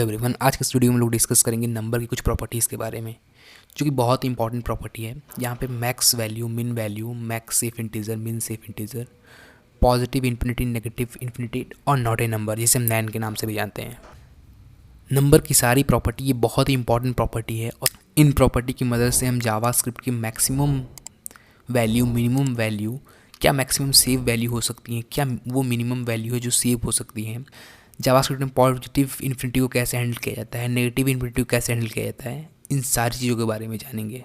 Everyone, आज के studio में लोग डिस्कस करेंगे नंबर की कुछ प्रॉपर्टीज़ के बारे में, जो कि बहुत इंपॉर्टेंट प्रॉपर्टी है। यहाँ पे मैक्स वैल्यू, मिन वैल्यू, मैक्स सेफ इंटीजर, मिन safe integer, positive infinity, negative infinity और नॉट ए नंबर, जिसे हम नैन के नाम से भी जानते हैं। नंबर की सारी प्रॉपर्टी ये बहुत ही इंपॉर्टेंट प्रॉपर्टी है और इन प्रॉपर्टी की मदद से हम जावास्क्रिप्ट की मैक्सिमम वैल्यू, मिनिमम वैल्यू, क्या मैक्सिमम सेव वैल्यू हो सकती है, क्या वो मिनिमम वैल्यू है जो सेव हो सकती है, जावास्क्रिप्ट में पॉजिटिव इन्फिनिटी को कैसे हैंडल किया जाता है, नेगेटिव इन्फिनिटी को कैसे हैंडल किया जाता है, इन सारी चीज़ों के बारे में जानेंगे।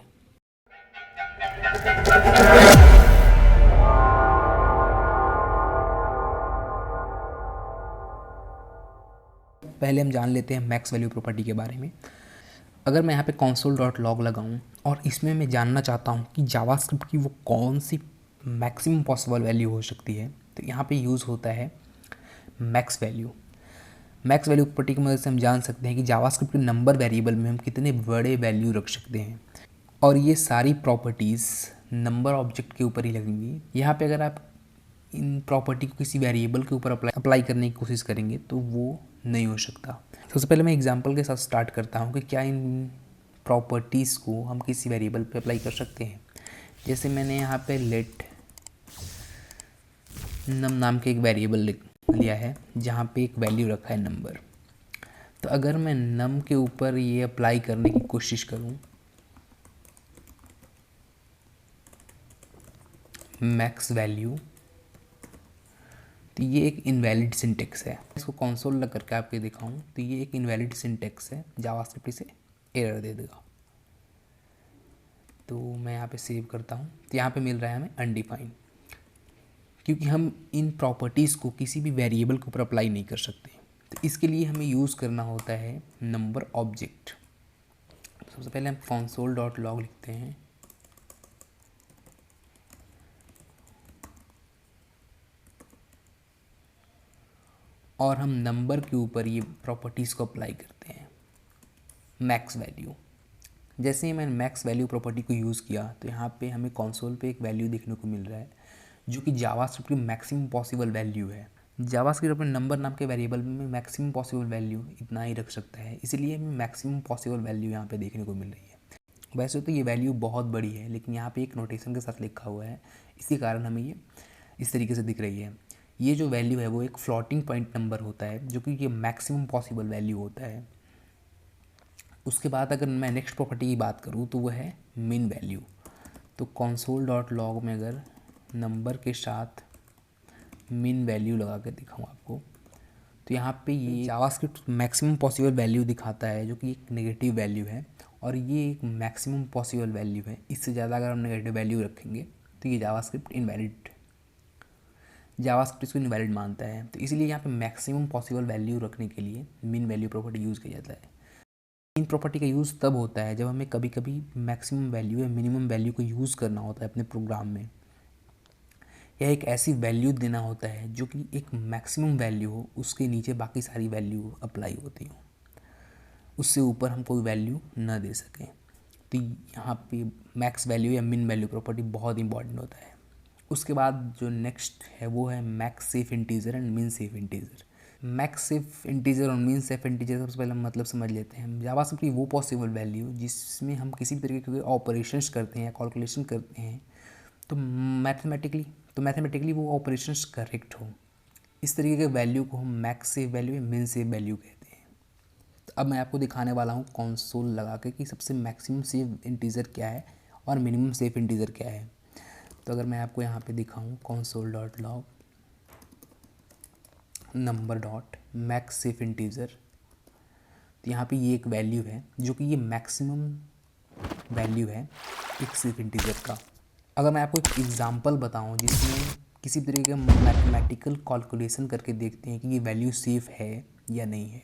पहले हम जान लेते हैं मैक्स वैल्यू प्रॉपर्टी के बारे में। अगर मैं यहाँ पे console.log लगाऊँ और इसमें मैं जानना चाहता हूँ कि जावास्क्रिप्ट की वो कौन सी मैक्सिमम पॉसिबल वैल्यू हो सकती है, तो यहाँ पे यूज़ होता है max value. Max value property की मदद से हम जान सकते हैं कि जावास्क्रिप्ट के नंबर वेरिएबल में हम कितने बड़े वैल्यू रख सकते हैं, और ये सारी प्रॉपर्टीज़ नंबर ऑब्जेक्ट के ऊपर ही लगेंगी। यहाँ पे अगर आप इन प्रॉपर्टी को किसी वेरिएबल के ऊपर अप्लाई करने की कोशिश करेंगे तो वो नहीं हो सकता। सबसे पहले मैं एग्जांपल के साथ स्टार्ट करता हूँ कि क्या इन प्रॉपर्टीज़ को हम किसी वेरिएबल पे अप्लाई कर सकते हैं। जैसे मैंने यहाँ पे लेट नम नाम के एक वेरिएबल लिया है जहाँ पे एक वैल्यू रखा है नंबर। तो अगर मैं नम के ऊपर ये अप्लाई करने की कोशिश करूँ मैक्स वैल्यू, तो ये एक इनवैलिड सिंटेक्स है। इसको कंसोल लग करके आपके दिखाऊं तो ये एक इनवैलिड सिंटेक्स है, जावास्क्रिप्ट इसे एरर दे देगा। तो मैं यहाँ पे सेव करता हूँ तो यहाँ पे मिल रहा है हमें अनडिफाइंड, क्योंकि हम इन प्रॉपर्टीज़ को किसी भी वेरिएबल के ऊपर अप्लाई नहीं कर सकते। तो इसके लिए हमें यूज़ करना होता है नंबर ऑब्जेक्ट। सबसे पहले हम console.log लिखते हैं और हम नंबर के ऊपर ये प्रॉपर्टीज़ को अप्लाई करते हैं मैक्स वैल्यू। जैसे ही मैंने मैक्स वैल्यू प्रॉपर्टी को यूज़ किया तो यहाँ पे हमें कंसोल पे एक वैल्यू देखने को मिल रहा है जो कि जावास्क्रिप्ट की मैक्सिमम पॉसिबल वैल्यू है। जावास्क्रिप्ट अपने नंबर नाम के वेरिएबल में मैक्सिमम पॉसिबल वैल्यू इतना ही रख सकता है, इसलिए हमें मैक्सिमम पॉसिबल वैल्यू यहाँ पे देखने को मिल रही है। वैसे तो ये वैल्यू बहुत बड़ी है, लेकिन यहाँ पे एक नोटेशन के साथ लिखा हुआ है, इसी कारण हमें ये इस तरीके से दिख रही है। ये जो वैल्यू है वो एक फ्लोटिंग पॉइंट नंबर होता है, जो कि ये मैक्सिमम पॉसिबल वैल्यू होता है। उसके बाद अगर मैं नेक्स्ट प्रॉपर्टी की बात करूँ तो वह है मिन वैल्यू। तो console.log में अगर नंबर के साथ मिन वैल्यू लगा कर दिखाऊँ आपको, तो यहाँ पे ये जावास्क्रिप्ट मैक्सिमम पॉसिबल वैल्यू दिखाता है, जो कि एक नेगेटिव वैल्यू है, और ये एक मैक्सिमम पॉसिबल वैल्यू है। इससे ज़्यादा अगर हम नेगेटिव वैल्यू रखेंगे तो ये जावास्क्रिप्ट इसको इनवैलिड मानता है। तो इसलिए यहाँ पे मैक्सिमम पॉसिबल वैल्यू रखने के लिए मिन वैल्यू प्रॉपर्टी यूज़ किया जाता है। इन प्रॉपर्टी का यूज़ तब होता है जब हमें कभी कभी मैक्सिमम वैल्यू या मिनिमम वैल्यू को यूज़ करना होता है अपने प्रोग्राम में, या एक ऐसी वैल्यू देना होता है जो कि एक मैक्सिमम वैल्यू हो, उसके नीचे बाकी सारी वैल्यू अप्लाई होती हो, उससे ऊपर हम कोई वैल्यू ना दे सकें। तो यहाँ पे मैक्स वैल्यू या मिन वैल्यू प्रॉपर्टी बहुत इंपॉर्टेंट होता है। उसके बाद जो नेक्स्ट है वो है मैक्स सेफ इंटीजर एंड मिन safe integer. Max safe integer और मीन सेफ इंटीजर सबसे पहले हम मतलब समझ लेते हैं। जावास्क्रिप्ट की वो पॉसिबल वैल्यू जिसमें हम किसी भी तरीके के ऑपरेशंस करते हैं या कैलकुलेशन करते हैं तो मैथमेटिकली वो ऑपरेशंस करेक्ट हो, इस तरीके के वैल्यू को हम मैक्स सेफ वैल्यू या मिन सेफ वैल्यू कहते हैं। तो अब मैं आपको दिखाने वाला हूँ कंसोल लगा के कि सबसे मैक्सिमम सेफ इंटीजर क्या है और मिनिमम सेफ इंटीजर क्या है। तो अगर मैं आपको यहाँ पे दिखाऊँ console.log number dot max safe integer, तो यहाँ पे ये एक वैल्यू है जो कि ये मैक्सिमम वैल्यू है एक सेफ इंटीजर का। अगर मैं आपको एक एग्जांपल बताऊँ जिसमें किसी तरीके का मैथमेटिकल कैलकुलेशन करके देखते हैं कि ये वैल्यू सेफ है या नहीं है,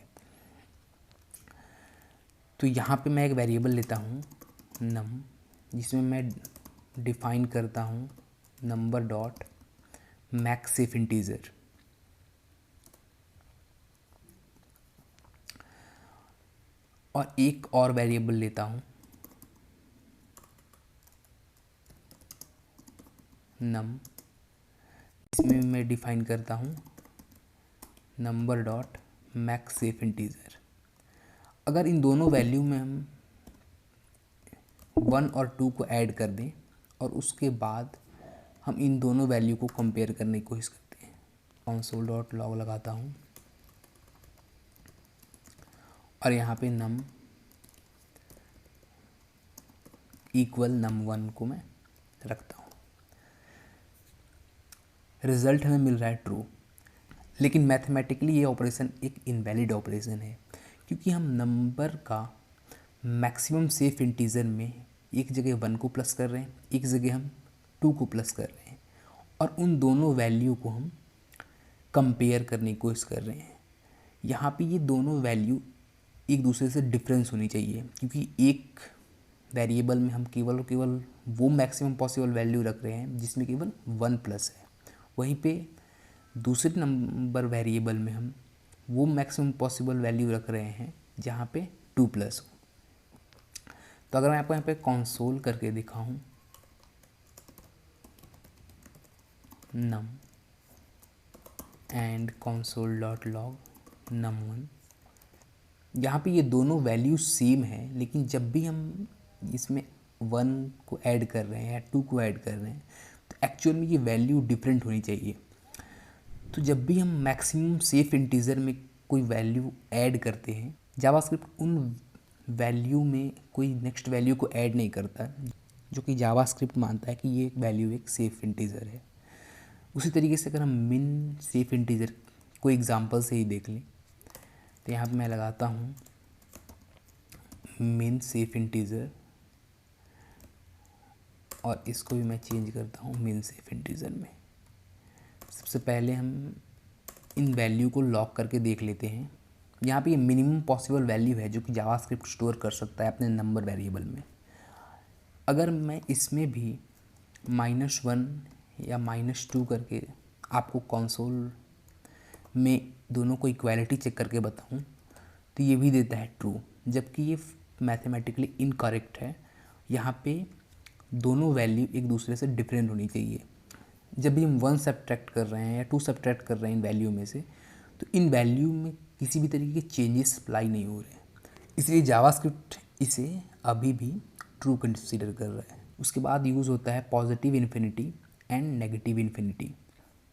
तो यहाँ पे मैं एक वेरिएबल लेता हूँ नम, जिसमें मैं डिफाइन करता हूँ number dot max safe integer, और एक और वेरिएबल लेता हूँ नम, इसमें मैं डिफाइन करता हूँ number dot max safe integer. अगर इन दोनों वैल्यू में हम 1 और 2 को ऐड कर दें और उसके बाद हम इन दोनों वैल्यू को कंपेयर करने की कोशिश करते हैं। console.log लगाता हूँ और यहाँ पे num इक्वल num1 को मैं रखता हूँ। रिज़ल्ट हमें मिल रहा है ट्रू, लेकिन मैथमेटिकली ये ऑपरेशन एक इनवैलिड ऑपरेशन है, क्योंकि हम नंबर का मैक्सिमम सेफ इंटीजर में एक जगह 1 को प्लस कर रहे हैं, एक जगह हम 2 को प्लस कर रहे हैं, और उन दोनों वैल्यू को हम कंपेयर करने की कोशिश कर रहे हैं। यहाँ पे ये दोनों वैल्यू एक दूसरे से डिफरेंस होनी चाहिए, क्योंकि एक वेरिएबल में हम केवल और केवल वो मैक्सिमम पॉसिबल वैल्यू रख रहे हैं जिसमें केवल 1 प्लस है, वहीं पे दूसरे नंबर वेरिएबल में हम वो मैक्सिमम पॉसिबल वैल्यू रख रहे हैं जहाँ पे 2 प्लस हो। तो अगर मैं आपको यहाँ पे कंसोल करके दिखाऊं, num एंड console.log num1, यहाँ पे ये दोनों वैल्यू सेम है, लेकिन जब भी हम इसमें 1 को ऐड कर रहे हैं या 2 को ऐड कर रहे हैं तो एक्चुअल में ये वैल्यू डिफरेंट होनी चाहिए। तो जब भी हम मैक्सिमम सेफ इंटीजर में कोई वैल्यू ऐड करते हैं, जावास्क्रिप्ट उन वैल्यू में कोई नेक्स्ट वैल्यू को ऐड नहीं करता, जो कि जावास्क्रिप्ट मानता है कि ये वैल्यू एक सेफ इंटीजर है। उसी तरीके से अगर हम मिन सेफ इंटीजर को एग्जांपल से ही देख लें, तो यहाँ पे मैं लगाता हूँ मिन सेफ इंटीजर और इसको भी मैं चेंज करता हूँ मिन सेफ इंटीजर में। सबसे पहले हम इन वैल्यू को लॉक करके देख लेते हैं। यहाँ पे ये मिनिमम पॉसिबल वैल्यू है जो कि जावास्क्रिप्ट स्टोर कर सकता है अपने नंबर वेरिएबल में। अगर मैं इसमें भी -1 या -2 करके आपको कंसोल में दोनों को इक्वालिटी चेक करके बताऊं, तो ये भी देता है ट्रू, जबकि ये मैथमेटिकली इनकरेक्ट है। यहाँ पे दोनों वैल्यू एक दूसरे से डिफरेंट होनी चाहिए। जब भी हम 1 सब्ट्रैक्ट कर रहे हैं या 2 सब्ट्रैक्ट कर रहे हैं इन वैल्यू में से, तो इन वैल्यू में किसी भी तरीके के चेंजेस अप्लाई नहीं हो रहे हैं, इसलिए जावास्क्रिप्ट इसे अभी भी ट्रू कंसिडर कर रहा है। उसके बाद यूज़ होता है positive infinity and negative infinity.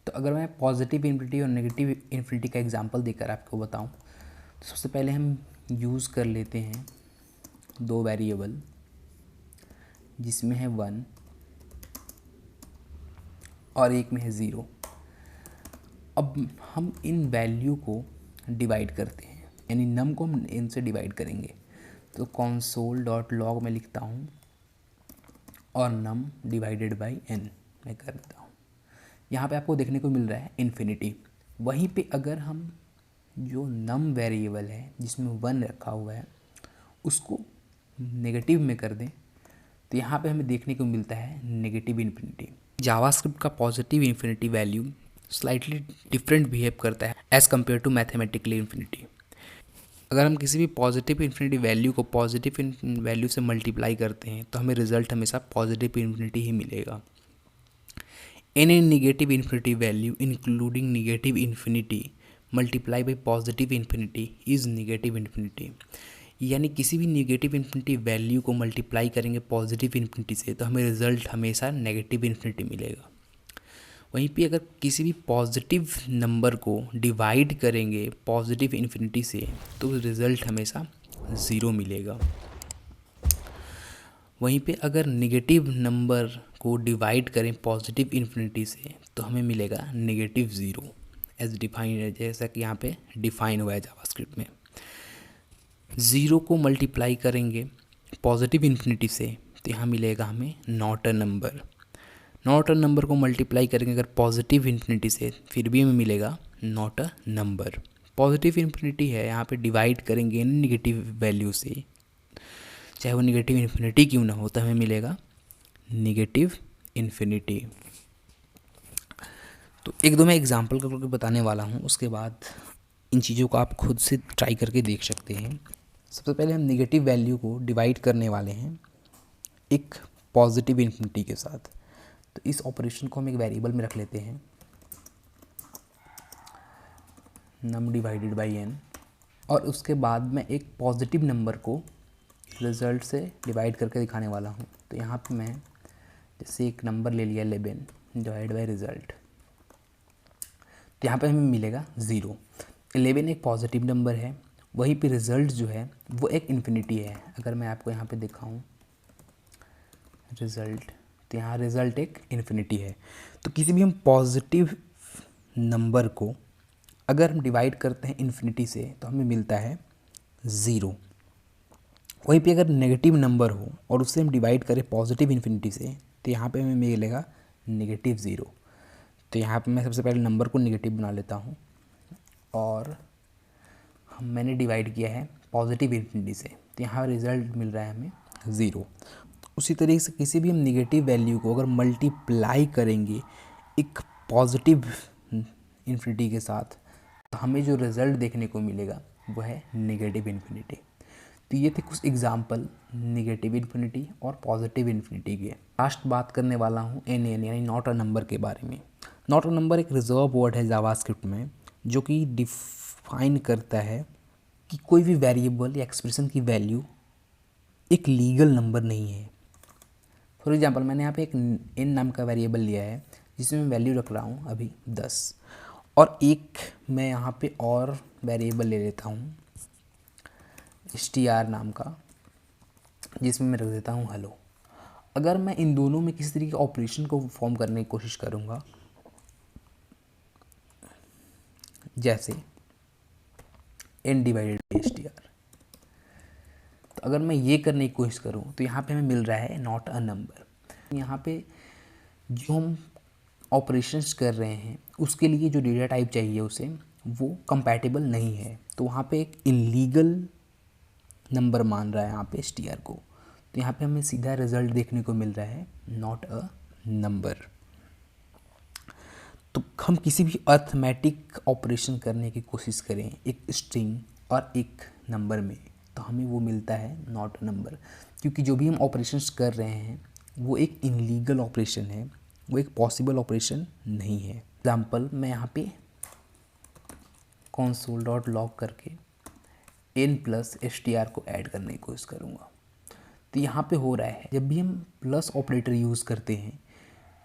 तो अगर मैं पॉजिटिव इन्फिनिटी और नेगेटिव इन्फिनिटी का एग्जांपल देकर आपको बताऊं, तो सबसे पहले हम यूज़ कर लेते हैं 2 वेरिएबल जिसमें है 1 और एक में है 0। अब हम इन वैल्यू को डिवाइड करते हैं, यानी नम को हम n से डिवाइड करेंगे। तो console.log में लिखता हूँ और num डिवाइडेड बाई n मैं कर देता हूँ। यहाँ पे आपको देखने को मिल रहा है इन्फिनिटी। वहीं पे अगर हम जो num वेरिएबल है जिसमें 1 रखा हुआ है उसको नेगेटिव में कर दें, तो यहाँ पे हमें देखने को मिलता है नेगेटिव इन्फिनिटी। जावास्क्रिप्ट का positive infinity value slightly different behave करता है as compared to mathematically infinity. अगर हम किसी भी पॉजिटिव इन्फिनिटी वैल्यू को पॉजिटिव वैल्यू से मल्टीप्लाई करते हैं तो हमें रिजल्ट हमेशा पॉजिटिव इन्फिनिटी ही मिलेगा। Any negative infinity value including negative infinity multiply by positive infinity is negative infinity. यानी किसी भी नेगेटिव इन्फिनिटी वैल्यू को मल्टीप्लाई करेंगे पॉजिटिव इन्फिनिटी से तो हमें रिजल्ट हमेशा नेगेटिव इन्फिनिटी मिलेगा। वहीं पे अगर किसी भी पॉजिटिव नंबर को डिवाइड करेंगे पॉजिटिव इन्फिनिटी से तो रिज़ल्ट हमेशा 0 मिलेगा। वहीं पे अगर नेगेटिव नंबर को डिवाइड करें पॉजिटिव इन्फिनिटी से तो हमें मिलेगा -0 एज डिफाइन है, जैसा कि यहाँ पे डिफाइन हुआ है जावास्क्रिप्ट में। 0 को मल्टीप्लाई करेंगे पॉजिटिव इन्फिनिटी से तो यहाँ मिलेगा हमें not a number. Not a number को मल्टीप्लाई करेंगे अगर पॉजिटिव इन्फिनिटी से फिर भी हमें मिलेगा not a number. Positive infinity है, यहाँ पे डिवाइड करेंगे नेगेटिव वैल्यू से, चाहे वो नेगेटिव इन्फिनिटी क्यों ना हो, तो हमें मिलेगा नेगेटिव इन्फिनिटी। तो एक दो मैं एग्जांपल करके बताने वाला हूँ, उसके बाद इन चीज़ों को आप खुद से ट्राई करके देख सकते हैं। सबसे पहले हम नेगेटिव वैल्यू को डिवाइड करने वाले हैं एक पॉजिटिव इन्फिनिटी के साथ। तो इस ऑपरेशन को हम एक वेरिएबल में रख लेते हैं num डिवाइडेड बाई n। और उसके बाद मैं एक पॉजिटिव नंबर को रिज़ल्ट से डिवाइड करके दिखाने वाला हूँ। तो यहाँ पे मैं जैसे एक नंबर ले लिया 11 डिवाइड बाई रिज़ल्ट, तो यहाँ पे हमें मिलेगा 0। 11 एक पॉजिटिव नंबर है, वहीं पे रिज़ल्ट जो है वो एक इन्फिनिटी है। अगर मैं आपको यहाँ पे दिखाऊँ रिज़ल्ट, तो यहाँ रिज़ल्ट एक इन्फिनिटी है। तो किसी भी हम पॉजिटिव नंबर को अगर हम डिवाइड करते हैं इन्फिनिटी से तो हमें मिलता है 0। वहीं पे अगर नेगेटिव नंबर हो और उससे हम डिवाइड करें पॉजिटिव इन्फिनिटी से तो यहाँ पे हमें मिलेगा -0। तो यहाँ पे मैं सबसे पहले नंबर को नेगेटिव बना लेता हूँ और मैंने डिवाइड किया है पॉजिटिव इन्फिनिटी से, तो यहाँ रिज़ल्ट मिल रहा है हमें 0। उसी तरीके से किसी भी हम निगेटिव वैल्यू को अगर मल्टीप्लाई करेंगे एक पॉजिटिव इन्फिनिटी के साथ तो हमें जो रिज़ल्ट देखने को मिलेगा वो है नेगेटिव इन्फिनिटी। तो ये थे कुछ एग्जाम्पल नेगेटिव इन्फिनिटी और पॉजिटिव इन्फिनिटी के। लास्ट बात करने वाला हूँ NaN यानी नॉट अ नंबर के बारे में। नॉट अ नंबर एक रिजर्व वर्ड है जावास्क्रिप्ट में जो कि डिफाइन करता है कि कोई भी वेरिएबल या एक्सप्रेशन की वैल्यू एक लीगल नंबर नहीं है। फॉर एग्जांपल मैंने यहाँ पे एक n नाम का वेरिएबल लिया है जिसमें मैं वैल्यू रख रहा हूँ अभी 10, और एक मैं यहाँ पे और वेरिएबल ले लेता हूँ str नाम का जिसमें मैं रख देता हूँ हेलो। अगर मैं इन दोनों में किसी तरीके के ऑपरेशन को परफॉर्म करने की कोशिश करूँगा, जैसे n डिवाइडेड बाई str, तो अगर मैं ये करने की कोशिश करूँ तो यहाँ पे हमें मिल रहा है नॉट अ नंबर। यहाँ पे जो हम ऑपरेशंस कर रहे हैं उसके लिए जो डेटा टाइप चाहिए उसे वो कंपैटिबल नहीं है, तो वहाँ पे एक इलीगल नंबर मान रहा है यहाँ पे str को। तो यहाँ पे हमें सीधा रिजल्ट देखने को मिल रहा है नॉट अ नंबर। तो हम किसी भी अर्थमेटिक ऑपरेशन करने की कोशिश करें एक स्ट्रिंग और एक नंबर में तो हमें वो मिलता है नॉट अ नंबर, क्योंकि जो भी हम ऑपरेशंस कर रहे हैं वो एक इनलीगल ऑपरेशन है, वो एक पॉसिबल ऑपरेशन नहीं है। एग्जाम्पल मैं यहाँ पे console.log करके n प्लस str को ऐड करने की कोशिश करूँगा, तो यहाँ पे हो रहा है जब भी हम प्लस ऑपरेटर यूज़ करते हैं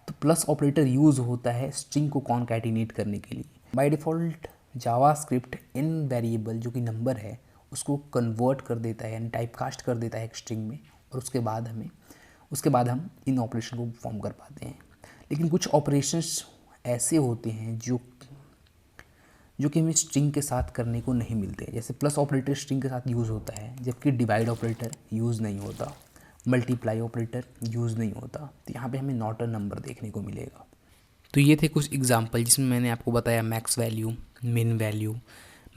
तो प्लस ऑपरेटर यूज़ होता है स्ट्रिंग को कॉन्कैटिनेट करने के लिए। By default JavaScript n variable जो कि नंबर है उसको कन्वर्ट कर देता है यानी टाइपकास्ट कर देता है एक स्ट्रिंग में, और उसके बाद हम इन ऑपरेशन को परफॉर्म कर पाते हैं। लेकिन कुछ ऑपरेशंस ऐसे होते हैं जो कि हमें स्ट्रिंग के साथ करने को नहीं मिलते। जैसे प्लस ऑपरेटर स्ट्रिंग के साथ यूज़ होता है जबकि डिवाइड ऑपरेटर यूज़ नहीं होता, मल्टीप्लाई ऑपरेटर यूज़ नहीं होता, तो यहाँ पे हमें नॉट अ नंबर देखने को मिलेगा। तो ये थे कुछ एग्जांपल जिसमें मैंने आपको बताया मैक्स वैल्यू, मिन वैल्यू,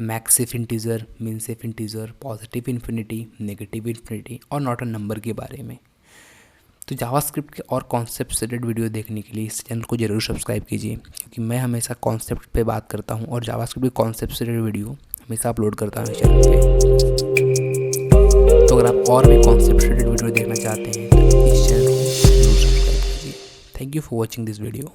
मैक्स सेफ इंटीजर, मिन safe integer, positive infinity, negative infinity और नॉट अ नंबर के बारे में। तो जावास्क्रिप्ट के और कॉन्सेप्ट से रिलेटेड वीडियो देखने के लिए इस चैनल को ज़रूर सब्सक्राइब कीजिए, क्योंकि मैं हमेशा कॉन्सेप्ट पे बात करता हूँ और जावास्क्रिप्ट के कॉन्सेप्ट से रिलेटेड वीडियो हमेशा अपलोड करता हूँ चैनल पे। तो अगर आप और भी कॉन्सेप्ट से रिलेटेड वीडियो देखना चाहते हैं तो इस चैनल को जरूर सब्सक्राइब कीजिए। Thank you for watching this video.